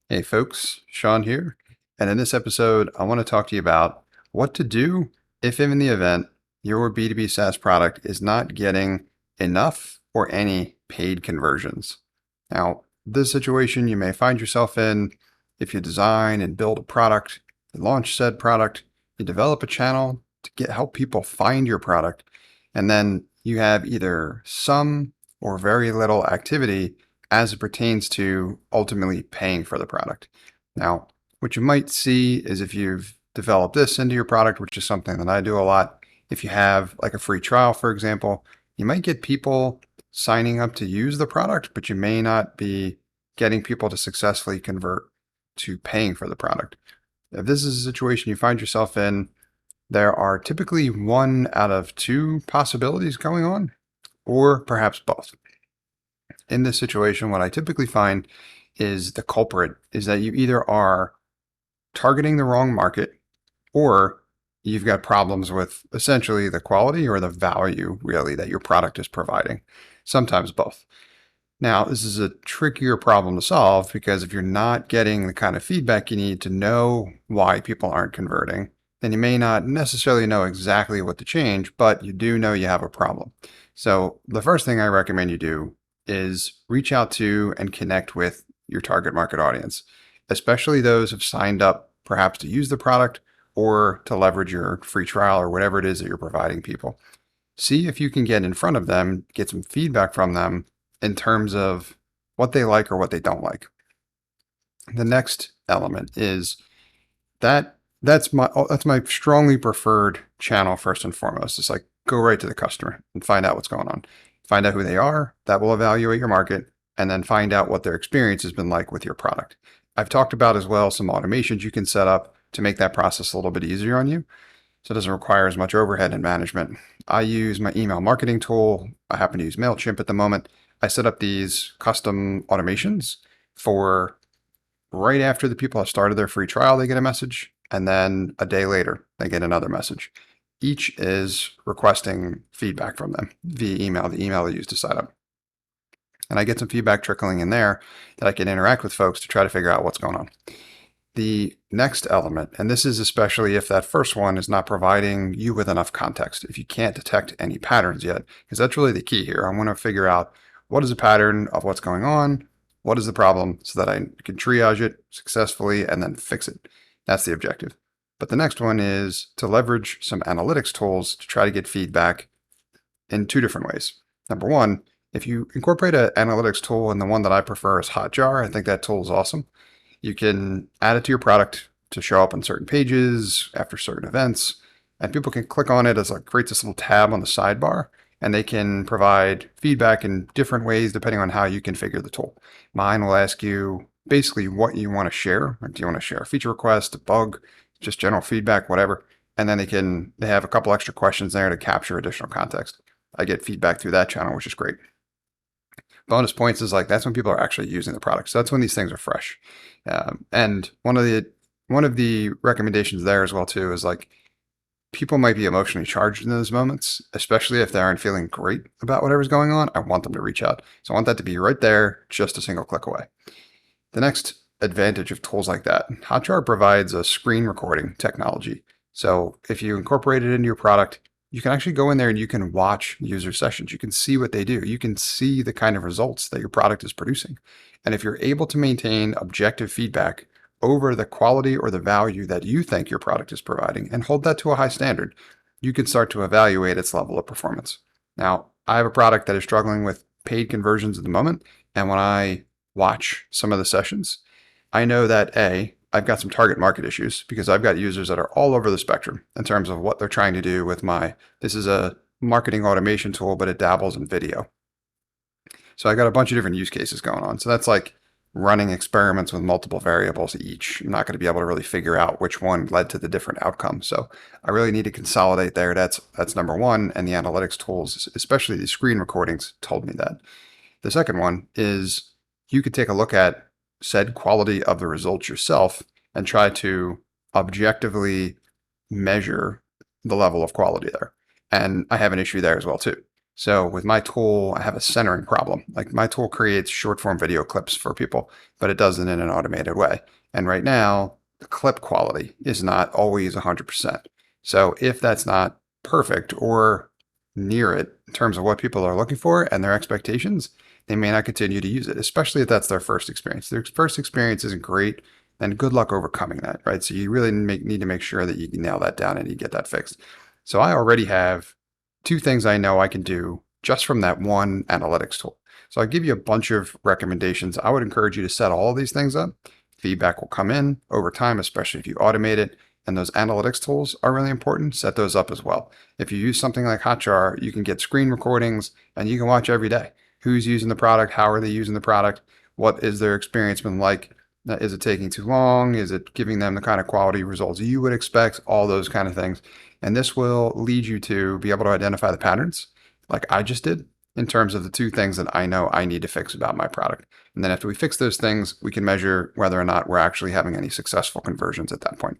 Hey folks, Sean here. And in this episode, I want to talk to you about what to do if in the event your B2B SaaS product is not getting enough or any paid conversions. Now, this situation you may find yourself in if you design and build a product, you launch said product, you develop a channel to help people find your product, and then you have either some or very little activity as it pertains to ultimately paying for the product. Now, what you might see is if you've developed this into your product, which is something that I do a lot, if you have like a free trial, for example, you might get people signing up to use the product, but you may not be getting people to successfully convert to paying for the product. If this is a situation you find yourself in, there are typically one out of two possibilities going on, or perhaps both. In this situation, what I typically find is the culprit is that you either are targeting the wrong market or you've got problems with essentially the quality or the value really that your product is providing. Sometimes both. Now, this is a trickier problem to solve because if you're not getting the kind of feedback you need to know why people aren't converting, then you may not necessarily know exactly what to change, but you do know you have a problem. So the first thing I recommend you do is reach out to and connect with your target market audience, especially those who've signed up perhaps to use the product or to leverage your free trial or whatever it is that you're providing people. See if you can get in front of them, get some feedback from them in terms of what they like or what they don't like. The next element is that's my strongly preferred channel first and foremost. It's like go right to the customer and find out what's going on. Find out who they are. That will evaluate your market and then find out what their experience has been like with your product. I've talked about as well some automations you can set up to make that process a little bit easier on you. So it doesn't require as much overhead and management. I use my email marketing tool. I happen to use MailChimp at the moment. I set up these custom automations for right after the people have started their free trial, they get a message. And then a day later, they get another message. Each is requesting feedback from them via email, the email they use to sign up. And I get some feedback trickling in there that I can interact with folks to try to figure out what's going on. The next element, and this is especially if that first one is not providing you with enough context, if you can't detect any patterns yet, because that's really the key here. I want to figure out what is the pattern of what's going on, what is the problem, so that I can triage it successfully and then fix it. That's the objective. But the next one is to leverage some analytics tools to try to get feedback in two different ways. Number one, if you incorporate an analytics tool, and the one that I prefer is Hotjar, I think that tool is awesome. You can add it to your product to show up on certain pages after certain events, and people can click on it as it creates this little tab on the sidebar, and they can provide feedback in different ways depending on how you configure the tool. Mine will ask you basically what you want to share. Do you want to share a feature request, a bug, just general feedback, whatever. And then they have a couple extra questions there to capture additional context. I get feedback through that channel, which is great. Bonus points is like that's when people are actually using the product. So that's when these things are fresh. And one of the recommendations there as well too is like people might be emotionally charged in those moments, especially if they aren't feeling great about whatever's going on. I want them to reach out. So I want that to be right there, just a single click away. The next advantage of tools like that, Hotjar provides a screen recording technology. So if you incorporate it into your product, you can actually go in there and you can watch user sessions. You can see what they do. You can see the kind of results that your product is producing. And if you're able to maintain objective feedback over the quality or the value that you think your product is providing and hold that to a high standard, you can start to evaluate its level of performance. Now, I have a product that is struggling with paid conversions at the moment. And when I watch some of the sessions, I know that I've got some target market issues because I've got users that are all over the spectrum in terms of what they're trying to do with this is a marketing automation tool, but it dabbles in video. So I got a bunch of different use cases going on. So that's like running experiments with multiple variables each. I'm not going to be able to really figure out which one led to the different outcomes. So I really need to consolidate there. That's number one. And the analytics tools, especially the screen recordings, told me that. The second one is you could take a look at said quality of the results yourself and try to objectively measure the level of quality there. And I have an issue there as well too. So with my tool, I have a centering problem. Like my tool creates short form video clips for people, but it does it in an automated way. And right now, the clip quality is not always 100%. So if that's not perfect or near it in terms of what people are looking for and their expectations, they may not continue to use it, especially if that's their first experience. Their first experience isn't great, and good luck overcoming that, right? So you really need to make sure that you can nail that down and you get that fixed. So I already have two things I know I can do just from that one analytics tool. So I'll give you a bunch of recommendations. I would encourage you to set all of these things up. Feedback will come in over time, especially if you automate it. And those analytics tools are really important. Set those up as well. If you use something like Hotjar, you can get screen recordings and you can watch every day. Who's using the product? How are they using the product? What is their experience been like? Is it taking too long? Is it giving them the kind of quality results you would expect? All those kind of things. And this will lead you to be able to identify the patterns like I just did in terms of the two things that I know I need to fix about my product. And then after we fix those things, we can measure whether or not we're actually having any successful conversions at that point.